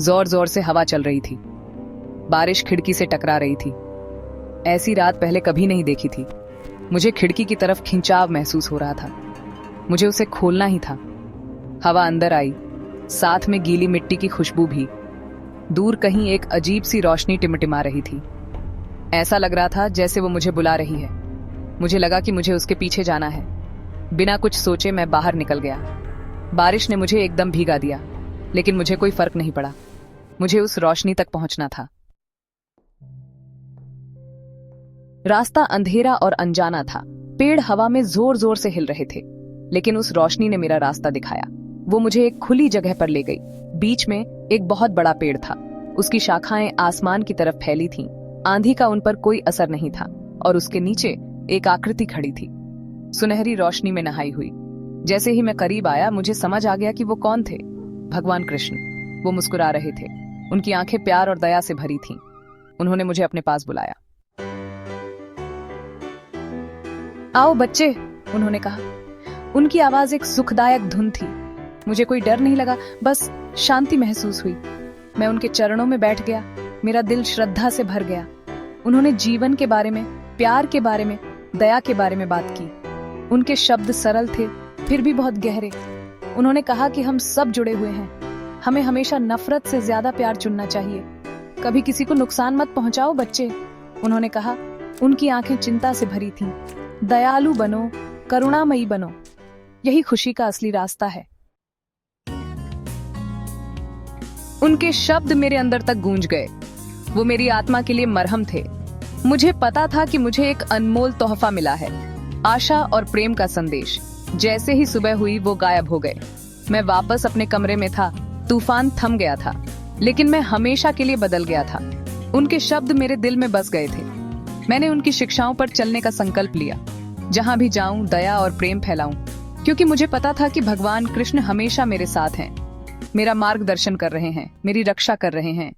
जोर जोर से हवा चल रही थी। बारिश खिड़की से टकरा रही थी। ऐसी रात पहले कभी नहीं देखी थी। मुझे खिड़की की तरफ खिंचाव महसूस हो रहा था। मुझे उसे खोलना ही था। हवा अंदर आई, साथ में गीली मिट्टी की खुशबू भी। दूर कहीं एक अजीब सी रोशनी टिमटिमा रही थी। ऐसा लग रहा था जैसे वो मुझे बुला रही है। मुझे लगा कि मुझे उसके पीछे जाना है। बिना कुछ सोचे मैं बाहर निकल गया। बारिश ने मुझे एकदम भीगा दिया, लेकिन मुझे कोई फर्क नहीं पड़ा। मुझे उस रोशनी तक पहुंचना था। रास्ता अंधेरा और अनजाना था। पेड़ हवा में जोर जोर से हिल रहे थे, लेकिन उस रोशनी ने मेरा रास्ता दिखाया। वो मुझे एक खुली जगह पर ले गई। बीच में एक बहुत बड़ा पेड़ था। उसकी शाखाएं आसमान की तरफ फैली थीं। आंधी का उन पर कोई असर नहीं था, और उसके नीचे एक आकृति खड़ी थी, सुनहरी रोशनी में नहाई हुई। जैसे ही मैं करीब आया, मुझे समझ आ गया कि वो कौन थे। भगवान कृष्ण। वो मुस्कुरा रहे थे। उनकी आंखें प्यार और दया से भरी थीं। उन्होंने मुझे अपने पास बुलाया। आओ बच्चे, उन्होंने कहा। उनकी आवाज एक सुखदायक धुन थी। मुझे कोई डर नहीं लगा, बस शांति महसूस हुई। मैं उनके चरणों में बैठ गया। मेरा दिल श्रद्धा से भर गया। उन्होंने जीवन के बारे में, प्यार के बारे में, दया के बारे में बात की। उनके शब्द सरल थे, फिर भी बहुत गहरे। उन्होंने कहा कि हम सब जुड़े हुए हैं। हमें हमेशा नफरत से ज्यादा प्यार चुनना चाहिए। कभी किसी को नुकसान मत पहुंचाओ बच्चे, उन्होंने कहा। उनकी आंखें चिंता से भरी थीं। दयालु बनो, करुणामयी बनो। यही खुशी का असली रास्ता है। उनके शब्द मेरे अंदर तक गूंज गए। वो मेरी आत्मा के लिए मरहम थे। मुझे पता था कि मुझे एक अनमोल तोहफा मिला है, आशा और प्रेम का संदेश। जैसे ही सुबह हुई, वो गायब हो गए। मैं वापस अपने कमरे में था। तूफान थम गया था, लेकिन मैं हमेशा के लिए बदल गया था। उनके शब्द मेरे दिल में बस गए थे। मैंने उनकी शिक्षाओं पर चलने का संकल्प लिया। जहां भी जाऊं, दया और प्रेम फैलाऊं, क्योंकि मुझे पता था कि भगवान कृष्ण हमेशा मेरे साथ हैं, मेरा मार्गदर्शन कर रहे हैं, मेरी रक्षा कर रहे हैं।